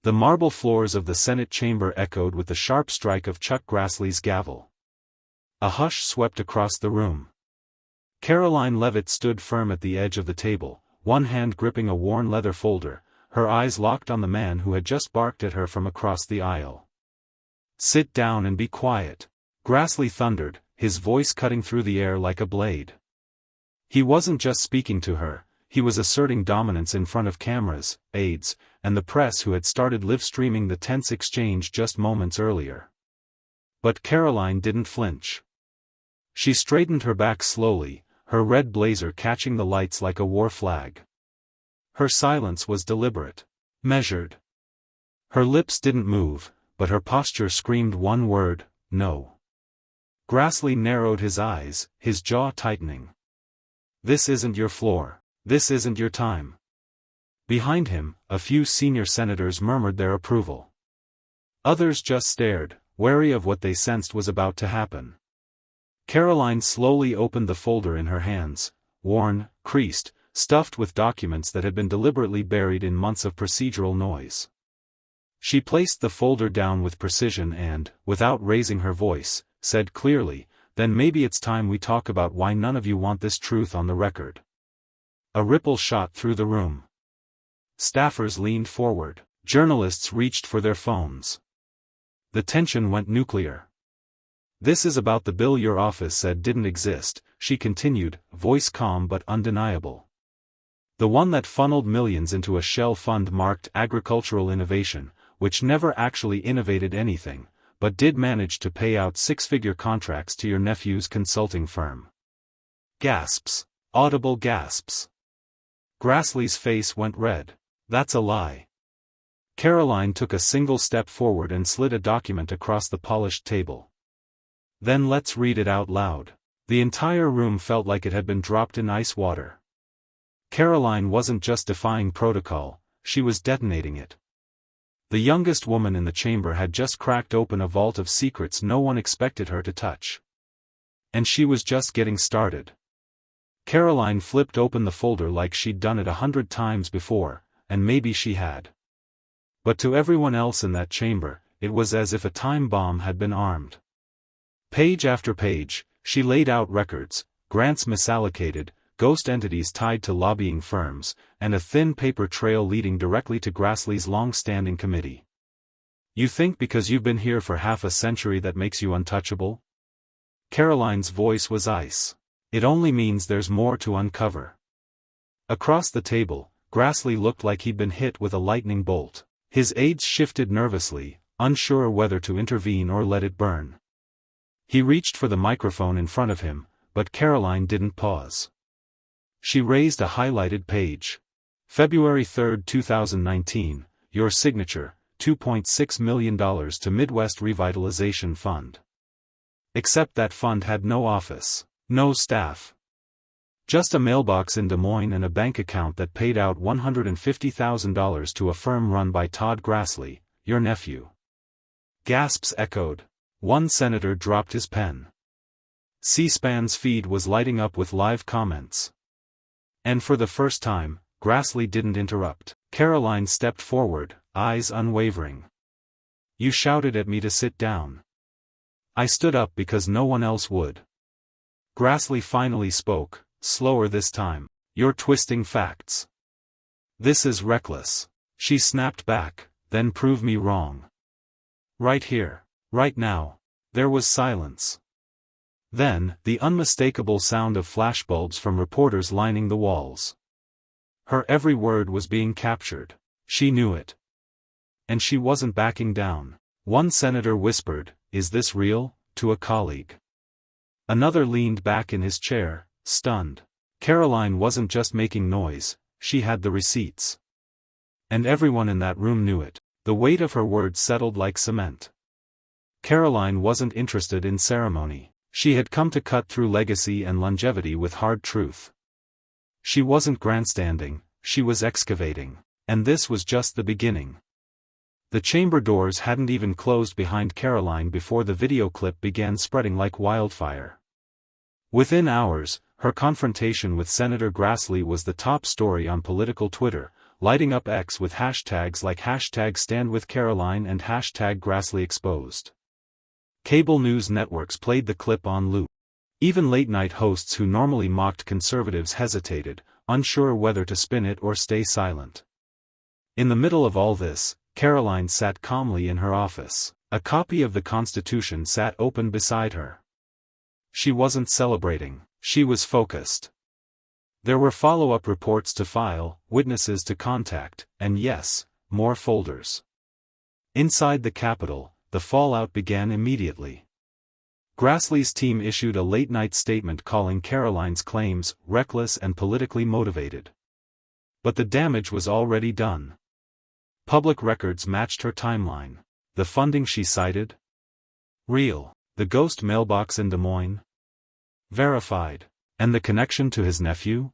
The marble floors of the Senate chamber echoed with the sharp strike of Chuck Grassley's gavel. A hush swept across the room. Karoline Leavitt stood firm at the edge of the table, one hand gripping a worn leather folder, her eyes locked on the man who had just barked at her from across the aisle. "Sit down and be quiet," Grassley thundered, his voice cutting through the air like a blade. He wasn't just speaking to her, he was asserting dominance in front of cameras, aides, and the press who had started live-streaming the tense exchange just moments earlier. But Karoline didn't flinch. She straightened her back slowly, her red blazer catching the lights like a war flag. Her silence was deliberate, measured. Her lips didn't move, but her posture screamed one word: no. Grassley narrowed his eyes, his jaw tightening. "This isn't your floor. This isn't your time." Behind him, a few senior senators murmured their approval. Others just stared, wary of what they sensed was about to happen. Karoline slowly opened the folder in her hands, worn, creased, stuffed with documents that had been deliberately buried in months of procedural noise. She placed the folder down with precision and, without raising her voice, said clearly, "Then maybe it's time we talk about why none of you want this truth on the record." A ripple shot through the room. Staffers leaned forward. Journalists reached for their phones. The tension went nuclear. "This is about the bill your office said didn't exist," she continued, voice calm but undeniable. "The one that funneled millions into a shell fund marked agricultural innovation, which never actually innovated anything, but did manage to pay out six-figure contracts to your nephew's consulting firm." Gasps. Audible gasps. Grassley's face went red. "That's a lie." Karoline took a single step forward and slid a document across the polished table. "Then let's read it out loud." The entire room felt like it had been dropped in ice water. Karoline wasn't just defying protocol, she was detonating it. The youngest woman in the chamber had just cracked open a vault of secrets no one expected her to touch. And she was just getting started. Karoline flipped open the folder like she'd done it 100 times before, and maybe she had. But to everyone else in that chamber, it was as if a time bomb had been armed. Page after page, she laid out records, grants misallocated, ghost entities tied to lobbying firms, and a thin paper trail leading directly to Grassley's long-standing committee. "You think because you've been here for half a century that makes you untouchable?" Karoline's voice was ice. "It only means there's more to uncover." Across the table, Grassley looked like he'd been hit with a lightning bolt. His aides shifted nervously, unsure whether to intervene or let it burn. He reached for the microphone in front of him, but Karoline didn't pause. She raised a highlighted page. "February 3, 2019, your signature, $2.6 million to Midwest Revitalization Fund." Except that fund had no office, no staff. Just a mailbox in Des Moines and a bank account that paid out $150,000 to a firm run by Todd Grassley, your nephew. Gasps echoed. One senator dropped his pen. C-SPAN's feed was lighting up with live comments. And for the first time, Grassley didn't interrupt. Karoline stepped forward, eyes unwavering. "You shouted at me to sit down. I stood up because no one else would." Grassley finally spoke, slower this time. "You're twisting facts. This is reckless." She snapped back, "Then prove me wrong. Right here. Right now." There was silence. Then, the unmistakable sound of flashbulbs from reporters lining the walls. Her every word was being captured. She knew it. And she wasn't backing down. One senator whispered, "Is this real?" to a colleague. Another leaned back in his chair, stunned. Karoline wasn't just making noise, she had the receipts. And everyone in that room knew it. The weight of her words settled like cement. Karoline wasn't interested in ceremony. She had come to cut through legacy and longevity with hard truth. She wasn't grandstanding, she was excavating. And this was just the beginning. The chamber doors hadn't even closed behind Karoline before the video clip began spreading like wildfire. Within hours, her confrontation with Senator Grassley was the top story on political Twitter, lighting up X with hashtags like #StandWithCaroline and #GrassleyExposed. Cable news networks played the clip on loop. Even late-night hosts who normally mocked conservatives hesitated, unsure whether to spin it or stay silent. In the middle of all this, Karoline sat calmly in her office. A copy of the Constitution sat open beside her. She wasn't celebrating, she was focused. There were follow-up reports to file, witnesses to contact, and yes, more folders. Inside the Capitol, the fallout began immediately. Grassley's team issued a late-night statement calling Karoline's claims reckless and politically motivated. But the damage was already done. Public records matched her timeline. The funding she cited? Real. The ghost mailbox in Des Moines? Verified. And the connection to his nephew?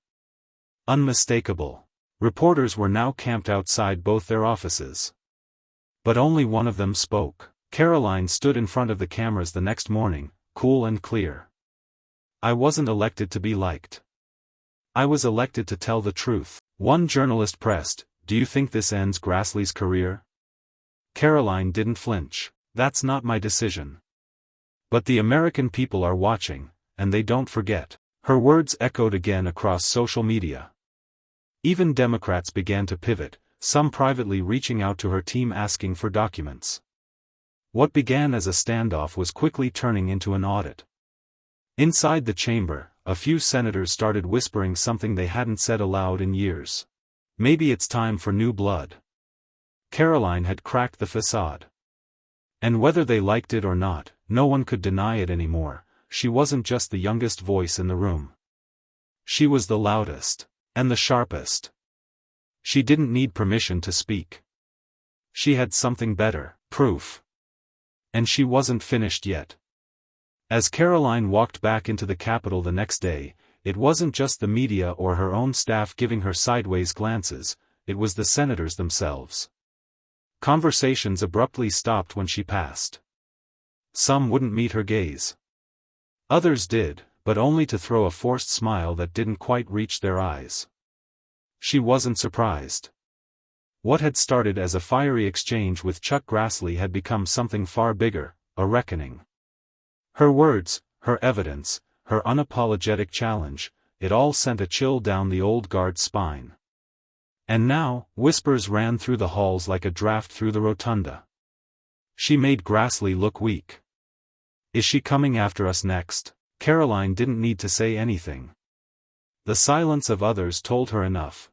Unmistakable. Reporters were now camped outside both their offices. But only one of them spoke. Karoline stood in front of the cameras the next morning, cool and clear. I wasn't elected to be liked. I was elected to tell the truth. One journalist pressed, "Do you think this ends Grassley's career?" Karoline didn't flinch. "That's not my decision. But the American people are watching, and they don't forget." Her words echoed again across social media. Even Democrats began to pivot, some privately reaching out to her team asking for documents. What began as a standoff was quickly turning into an audit. Inside the chamber, a few senators started whispering something they hadn't said aloud in years. Maybe it's time for new blood. Karoline had cracked the facade. And whether they liked it or not, no one could deny it anymore. She wasn't just the youngest voice in the room. She was the loudest. And the sharpest. She didn't need permission to speak. She had something better, proof. And she wasn't finished yet. As Karoline walked back into the Capitol the next day, it wasn't just the media or her own staff giving her sideways glances, it was the senators themselves. Conversations abruptly stopped when she passed. Some wouldn't meet her gaze. Others did, but only to throw a forced smile that didn't quite reach their eyes. She wasn't surprised. What had started as a fiery exchange with Chuck Grassley had become something far bigger, a reckoning. Her words, her evidence, her unapologetic challenge, it all sent a chill down the old guard's spine. And now, whispers ran through the halls like a draft through the rotunda. She made Grassley look weak. Is she coming after us next? Karoline didn't need to say anything. The silence of others told her enough.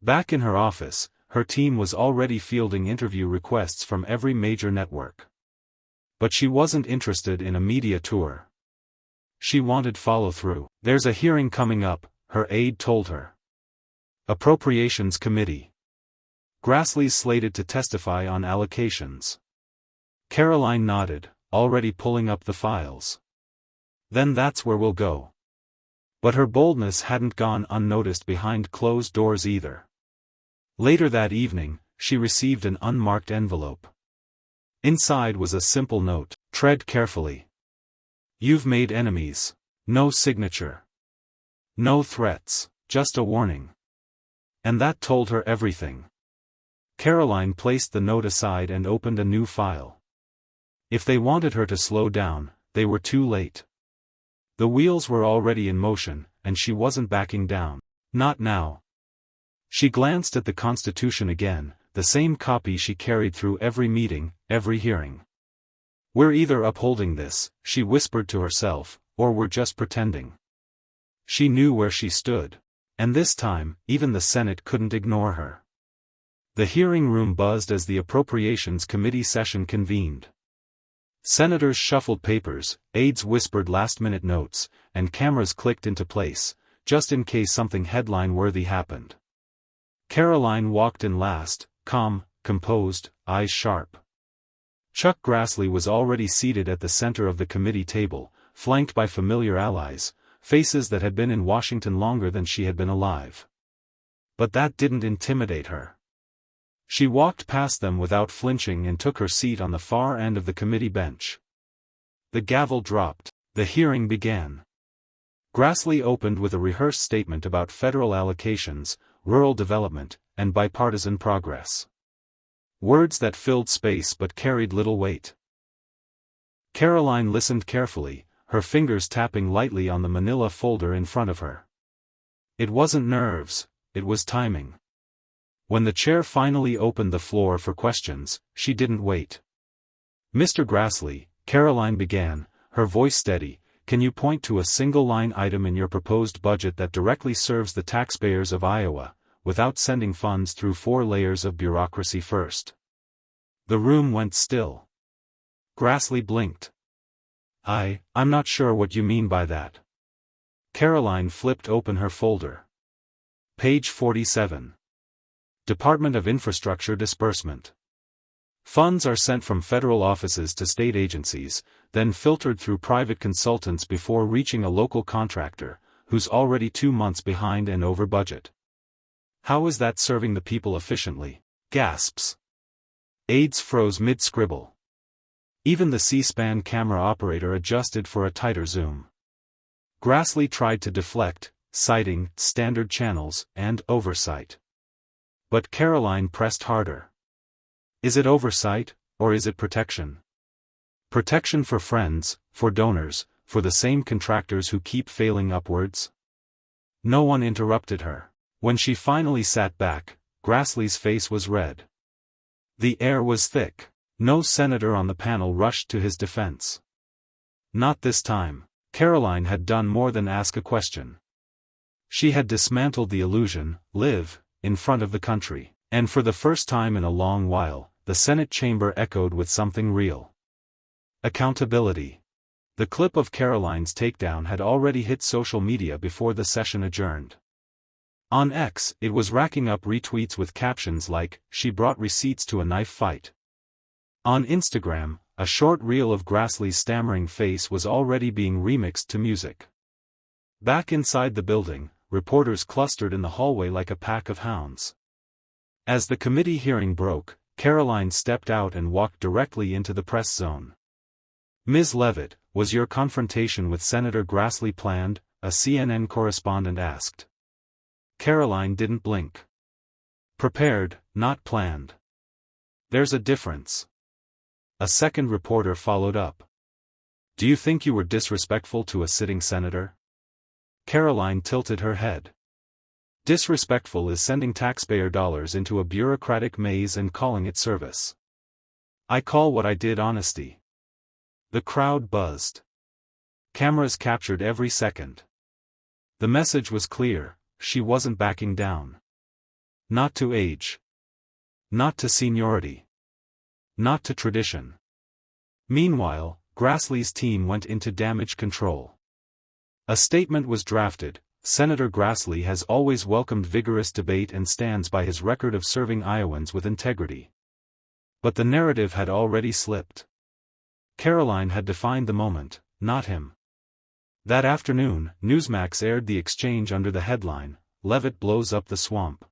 Back in her office, her team was already fielding interview requests from every major network. But she wasn't interested in a media tour. She wanted follow-through. "There's a hearing coming up," her aide told her. Appropriations Committee. Grassley's slated to testify on allocations. Karoline nodded, already pulling up the files. "Then that's where we'll go." But her boldness hadn't gone unnoticed behind closed doors either. Later that evening, she received an unmarked envelope. Inside was a simple note: "Tread carefully. You've made enemies." No signature. No threats, just a warning. And that told her everything. Karoline placed the note aside and opened a new file. If they wanted her to slow down, they were too late. The wheels were already in motion, and she wasn't backing down. Not now. She glanced at the Constitution again, the same copy she carried through every meeting, every hearing. "We're either upholding this," she whispered to herself, "or we're just pretending." She knew where she stood. And this time, even the Senate couldn't ignore her. The hearing room buzzed as the Appropriations Committee session convened. Senators shuffled papers, aides whispered last-minute notes, and cameras clicked into place, just in case something headline-worthy happened. Karoline walked in last, calm, composed, eyes sharp. Chuck Grassley was already seated at the center of the committee table, flanked by familiar allies, faces that had been in Washington longer than she had been alive. But that didn't intimidate her. She walked past them without flinching and took her seat on the far end of the committee bench. The gavel dropped. The hearing began. Grassley opened with a rehearsed statement about federal allocations, rural development, and bipartisan progress. Words that filled space but carried little weight. Karoline listened carefully, her fingers tapping lightly on the manila folder in front of her. It wasn't nerves, it was timing. When the chair finally opened the floor for questions, she didn't wait. "Mr. Grassley," Karoline began, her voice steady, "can you point to a single line item in your proposed budget that directly serves the taxpayers of Iowa, without sending funds through 4 layers of bureaucracy first?" The room went still. Grassley blinked. I'm not sure what you mean by that." Karoline flipped open her folder. Page 47. Department of Infrastructure Disbursement. Funds are sent from federal offices to state agencies, then filtered through private consultants before reaching a local contractor, who's already 2 months behind and over budget. How is that serving the people efficiently? Gasps. Aides froze mid-scribble. Even the C-SPAN camera operator adjusted for a tighter zoom. Grassley tried to deflect, citing standard channels and oversight. But Karoline pressed harder. Is it oversight, or is it protection? Protection for friends, for donors, for the same contractors who keep failing upwards? No one interrupted her. When she finally sat back, Grassley's face was red. The air was thick. No senator on the panel rushed to his defense. Not this time. Karoline had done more than ask a question. She had dismantled the illusion, live, in front of the country, and for the first time in a long while, the Senate chamber echoed with something real. Accountability. The clip of Karoline's takedown had already hit social media before the session adjourned. On X, it was racking up retweets with captions like, "She brought receipts to a knife fight." On Instagram, a short reel of Grassley's stammering face was already being remixed to music. Back inside the building, reporters clustered in the hallway like a pack of hounds. As the committee hearing broke, Karoline stepped out and walked directly into the press zone. "Ms. Leavitt, was your confrontation with Senator Grassley planned?" a CNN correspondent asked. Karoline didn't blink. "Prepared, not planned." "There's a difference." A second reporter followed up. "Do you think you were disrespectful to a sitting senator?" Karoline tilted her head. "Disrespectful is sending taxpayer dollars into a bureaucratic maze and calling it service. I call what I did honesty." The crowd buzzed. Cameras captured every second. The message was clear, she wasn't backing down. Not to age. Not to seniority. Not to tradition. Meanwhile, Grassley's team went into damage control. A statement was drafted. Senator Grassley has always welcomed vigorous debate and stands by his record of serving Iowans with integrity. But the narrative had already slipped. Karoline had defined the moment, not him. That afternoon, Newsmax aired the exchange under the headline, "Leavitt blows up the swamp."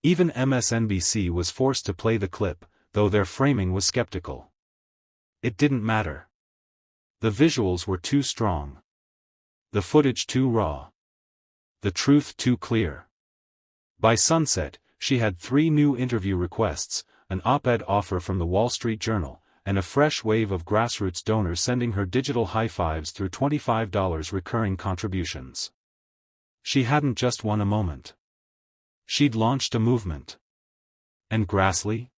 Even MSNBC was forced to play the clip, though their framing was skeptical. It didn't matter. The visuals were too strong. The footage too raw. The truth too clear. By sunset, she had 3 new interview requests, an op-ed offer from the Wall Street Journal, and a fresh wave of grassroots donors sending her digital high-fives through $25 recurring contributions. She hadn't just won a moment. She'd launched a movement. And Grassley?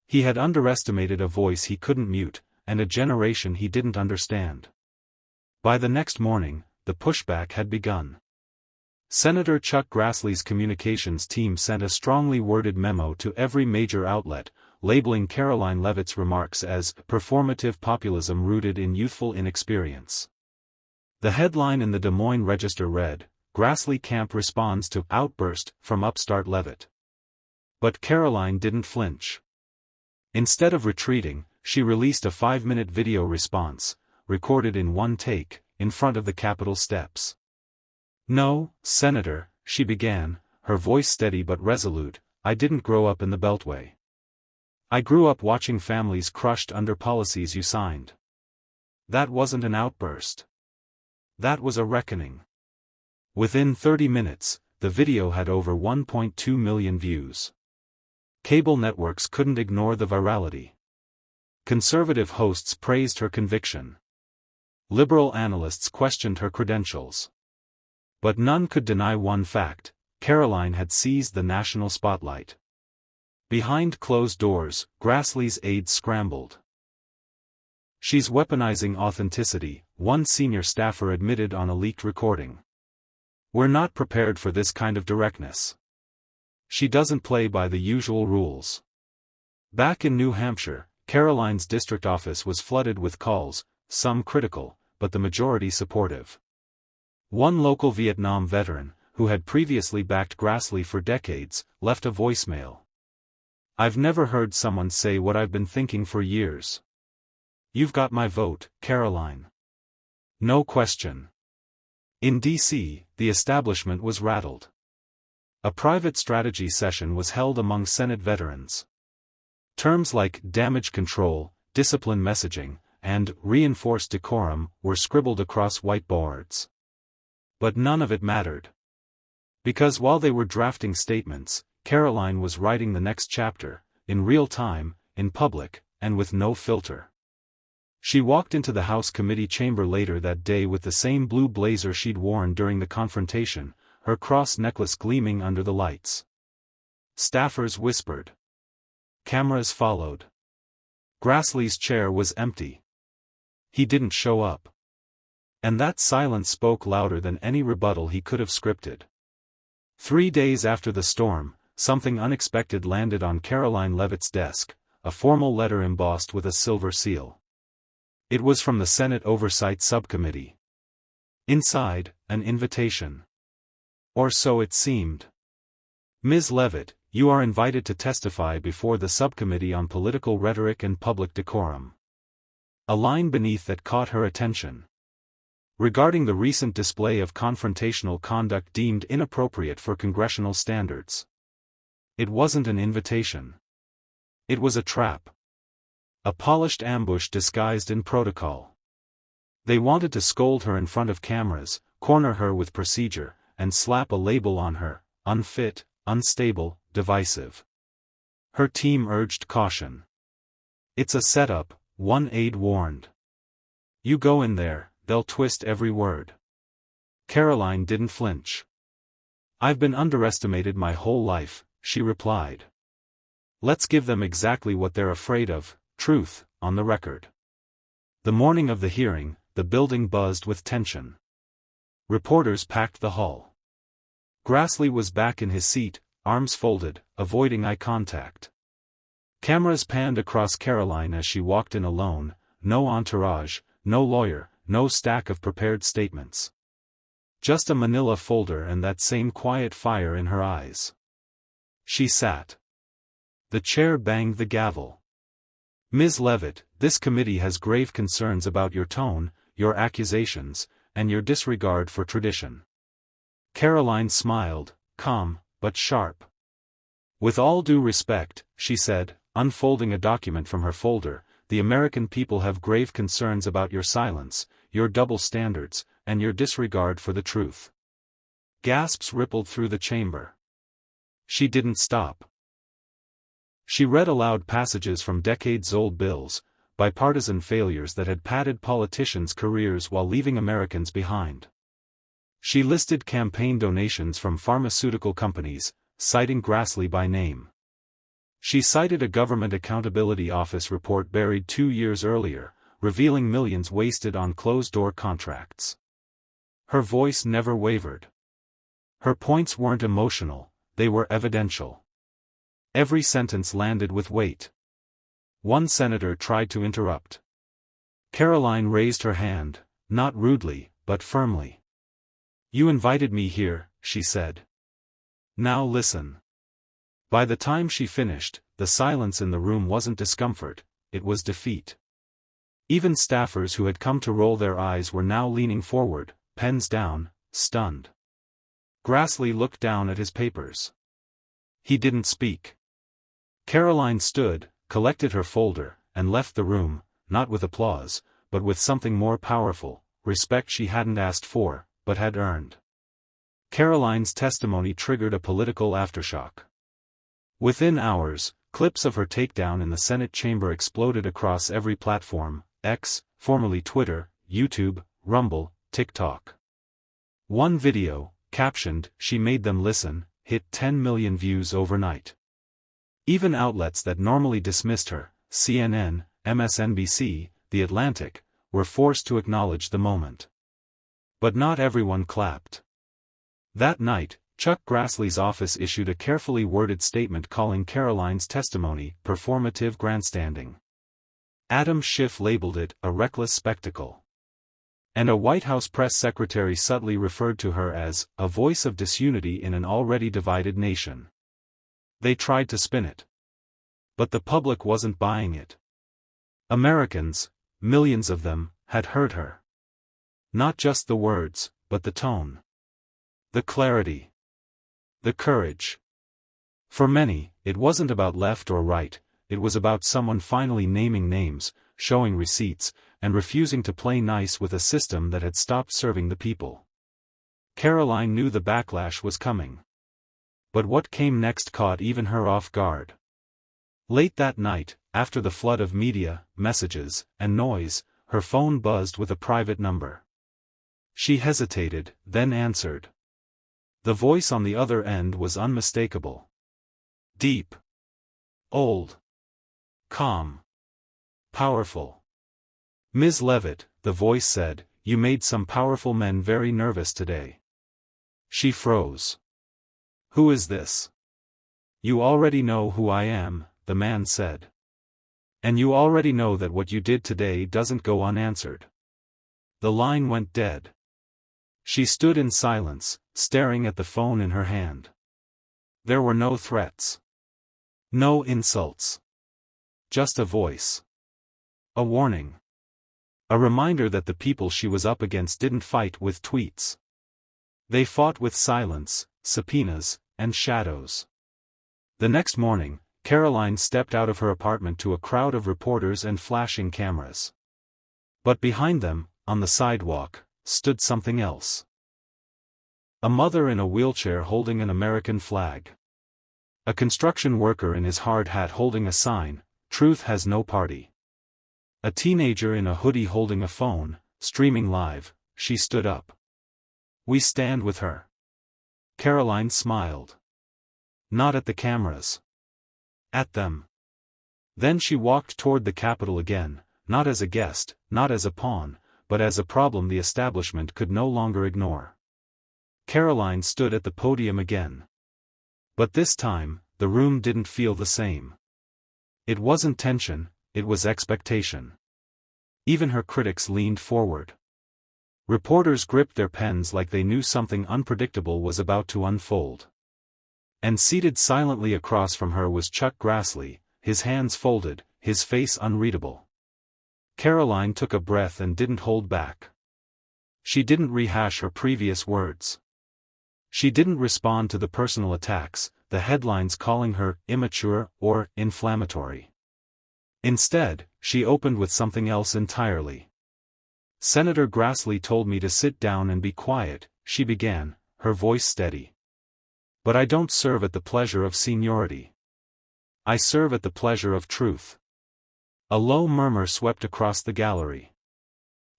He had underestimated a voice he couldn't mute, and a generation he didn't understand. By the next morning, the pushback had begun. Senator Chuck Grassley's communications team sent a strongly worded memo to every major outlet, labeling Karoline Leavitt's remarks as performative populism rooted in youthful inexperience. The headline in the Des Moines Register read, "Grassley Camp Responds to Outburst from Upstart Leavitt." But Karoline didn't flinch. Instead of retreating, she released a 5-minute video response, recorded in one take, in front of the Capitol steps. "No, Senator," she began, her voice steady but resolute, "I didn't grow up in the Beltway. I grew up watching families crushed under policies you signed. That wasn't an outburst. That was a reckoning." Within 30 minutes, the video had over 1.2 million views. Cable networks couldn't ignore the virality. Conservative hosts praised her conviction. Liberal analysts questioned her credentials. But none could deny one fact: Karoline had seized the national spotlight. Behind closed doors, Grassley's aides scrambled. "She's weaponizing authenticity," one senior staffer admitted on a leaked recording. "We're not prepared for this kind of directness. She doesn't play by the usual rules." Back in New Hampshire, Karoline's district office was flooded with calls, some critical, but the majority supportive. One local Vietnam veteran, who had previously backed Grassley for decades, left a voicemail. "I've never heard someone say what I've been thinking for years. You've got my vote, Karoline. No question." In D.C., the establishment was rattled. A private strategy session was held among Senate veterans. Terms like damage control, discipline messaging, and reinforced decorum were scribbled across whiteboards. But none of it mattered. Because while they were drafting statements, Karoline was writing the next chapter, in real time, in public, and with no filter. She walked into the House committee chamber later that day with the same blue blazer she'd worn during the confrontation, her cross necklace gleaming under the lights. Staffers whispered. Cameras followed. Grassley's chair was empty. He didn't show up. And that silence spoke louder than any rebuttal he could have scripted. 3 days after the storm, something unexpected landed on Karoline Leavitt's desk, a formal letter embossed with a silver seal. It was from the Senate Oversight Subcommittee. Inside, an invitation. Or so it seemed. "Ms. Leavitt, you are invited to testify before the Subcommittee on Political Rhetoric and Public Decorum." A line beneath that caught her attention. "Regarding the recent display of confrontational conduct deemed inappropriate for congressional standards." It wasn't an invitation. It was a trap. A polished ambush disguised in protocol. They wanted to scold her in front of cameras, corner her with procedure, and slap a label on her: unfit, unstable, divisive. Her team urged caution. "It's a setup," one aide warned. "You go in there, they'll twist every word." Karoline didn't flinch. "I've been underestimated my whole life," she replied. "Let's give them exactly what they're afraid of: truth, on the record." The morning of the hearing, the building buzzed with tension. Reporters packed the hall. Grassley was back in his seat, arms folded, avoiding eye contact. Cameras panned across Karoline as she walked in alone, no entourage, no lawyer, no stack of prepared statements. Just a manila folder and that same quiet fire in her eyes. She sat. The chair banged the gavel. "Ms. Leavitt, this committee has grave concerns about your tone, your accusations, and your disregard for tradition." Karoline smiled, calm, but sharp. "With all due respect," she said, unfolding a document from her folder, "the American people have grave concerns about your silence, your double standards, and your disregard for the truth." Gasps rippled through the chamber. She didn't stop. She read aloud passages from decades-old bills, bipartisan failures that had padded politicians' careers while leaving Americans behind. She listed campaign donations from pharmaceutical companies, citing Grassley by name. She cited a Government Accountability Office report buried 2 years earlier, revealing millions wasted on closed-door contracts. Her voice never wavered. Her points weren't emotional, they were evidential. Every sentence landed with weight. One senator tried to interrupt. Karoline raised her hand, not rudely, but firmly. "You invited me here," she said. "Now listen." By the time she finished, the silence in the room wasn't discomfort, it was defeat. Even staffers who had come to roll their eyes were now leaning forward, pens down, stunned. Grassley looked down at his papers. He didn't speak. Karoline stood, collected her folder, and left the room, not with applause, but with something more powerful: respect she hadn't asked for, but had earned. Karoline's testimony triggered a political aftershock. Within hours, clips of her takedown in the Senate chamber exploded across every platform: X, formerly Twitter, YouTube, Rumble, TikTok. One video, captioned, "She made them listen," hit 10 million views overnight. Even outlets that normally dismissed her, CNN, MSNBC, The Atlantic, were forced to acknowledge the moment. But not everyone clapped. That night, Chuck Grassley's office issued a carefully worded statement calling Karoline's testimony performative grandstanding. Adam Schiff labeled it a reckless spectacle. And a White House press secretary subtly referred to her as a voice of disunity in an already divided nation. They tried to spin it. But the public wasn't buying it. Americans, millions of them, had heard her. Not just the words, but the tone. The clarity. The courage. For many, it wasn't about left or right, it was about someone finally naming names, showing receipts, and refusing to play nice with a system that had stopped serving the people. Karoline knew the backlash was coming. But what came next caught even her off guard. Late that night, after the flood of media, messages, and noise, her phone buzzed with a private number. She hesitated, then answered. The voice on the other end was unmistakable. Deep. Old. Calm. Powerful. "Ms. Leavitt," the voice said, "you made some powerful men very nervous today." She froze. "Who is this?" "You already know who I am," the man said. "And you already know that what you did today doesn't go unanswered." The line went dead. She stood in silence, staring at the phone in her hand. There were no threats. No insults. Just a voice. A warning. A reminder that the people she was up against didn't fight with tweets. They fought with silence, subpoenas, and shadows. The next morning, Karoline stepped out of her apartment to a crowd of reporters and flashing cameras. But behind them, on the sidewalk, stood something else. A mother in a wheelchair holding an American flag. A construction worker in his hard hat holding a sign, "Truth has no party." A teenager in a hoodie holding a phone, streaming live. She stood up. "We stand with her." Karoline smiled. Not at the cameras. At them. Then she walked toward the Capitol again, not as a guest, not as a pawn, but as a problem the establishment could no longer ignore. Karoline stood at the podium again. But this time, the room didn't feel the same. It wasn't tension, it was expectation. Even her critics leaned forward. Reporters gripped their pens like they knew something unpredictable was about to unfold. And seated silently across from her was Chuck Grassley, his hands folded, his face unreadable. Karoline took a breath and didn't hold back. She didn't rehash her previous words. She didn't respond to the personal attacks, the headlines calling her immature or inflammatory. Instead, she opened with something else entirely. "Senator Grassley told me to sit down and be quiet," she began, her voice steady. "But I don't serve at the pleasure of seniority. I serve at the pleasure of truth." A low murmur swept across the gallery.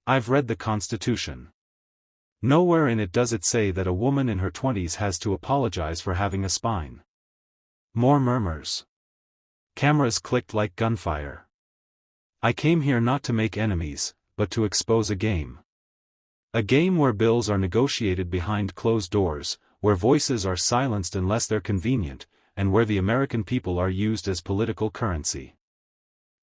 "I've read the Constitution. Nowhere in it does it say that a woman in her 20s has to apologize for having a spine." More murmurs. Cameras clicked like gunfire. "I came here not to make enemies, but to expose a game. A game where bills are negotiated behind closed doors, where voices are silenced unless they're convenient, and where the American people are used as political currency."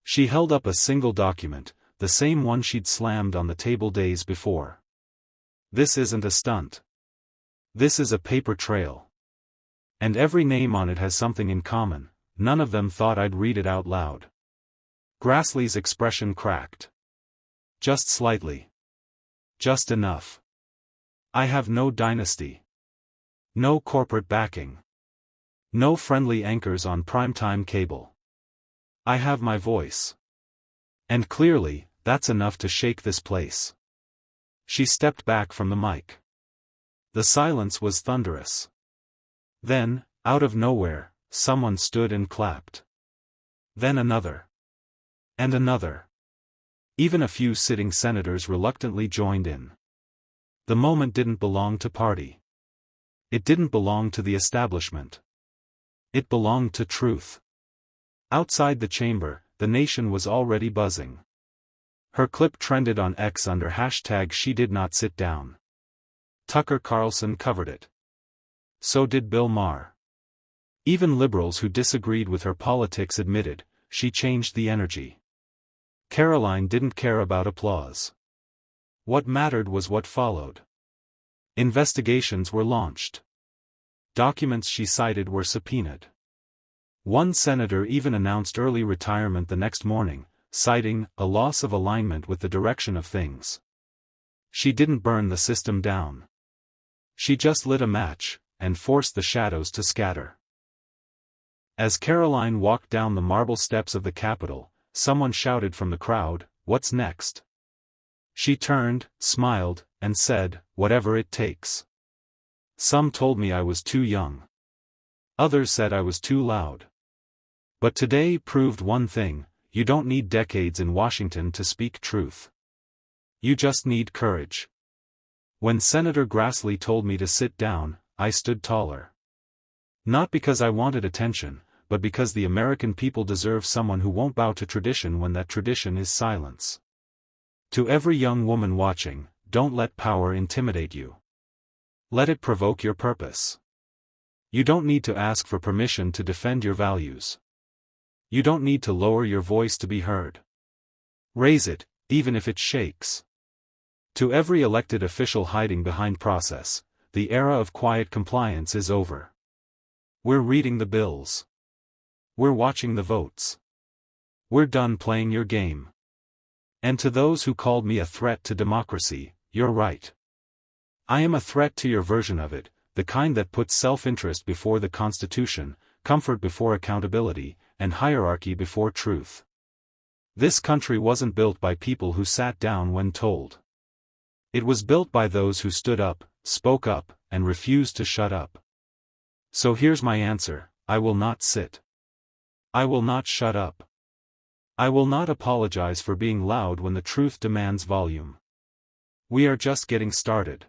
She held up a single document, the same one she'd slammed on the table days before. "This isn't a stunt. This is a paper trail. And every name on it has something in common. None of them thought I'd read it out loud." Grassley's expression cracked. "Just slightly. Just enough. I have no dynasty. No corporate backing. No friendly anchors on primetime cable. I have my voice. And clearly, that's enough to shake this place." She stepped back from the mic. The silence was thunderous. Then, out of nowhere, someone stood and clapped. Then another. And another. Even a few sitting senators reluctantly joined in. The moment didn't belong to party. It didn't belong to the establishment. It belonged to truth. Outside the chamber, the nation was already buzzing. Her clip trended on X under hashtag #SheDidNotSitDown. Tucker Carlson covered it. So did Bill Maher. Even liberals who disagreed with her politics admitted, she changed the energy. Karoline didn't care about applause. What mattered was what followed. Investigations were launched. Documents she cited were subpoenaed. One senator even announced early retirement the next morning, citing a loss of alignment with the direction of things. She didn't burn the system down. She just lit a match, and forced the shadows to scatter. As Karoline walked down the marble steps of the Capitol, someone shouted from the crowd, "What's next?" She turned, smiled, and said, "Whatever it takes." Some told me I was too young. Others said I was too loud. But today proved one thing: you don't need decades in Washington to speak truth. You just need courage. When Senator Grassley told me to sit down, I stood taller. Not because I wanted attention, but because the American people deserve someone who won't bow to tradition when that tradition is silence. To every young woman watching, don't let power intimidate you. Let it provoke your purpose. You don't need to ask for permission to defend your values. You don't need to lower your voice to be heard. Raise it, even if it shakes. To every elected official hiding behind process, the era of quiet compliance is over. We're reading the bills. We're watching the votes. We're done playing your game. And to those who called me a threat to democracy, you're right. I am a threat to your version of it, the kind that puts self-interest before the Constitution, comfort before accountability, and hierarchy before truth. This country wasn't built by people who sat down when told. It was built by those who stood up, spoke up, and refused to shut up. So here's my answer: I will not sit. I will not shut up. I will not apologize for being loud when the truth demands volume. We are just getting started.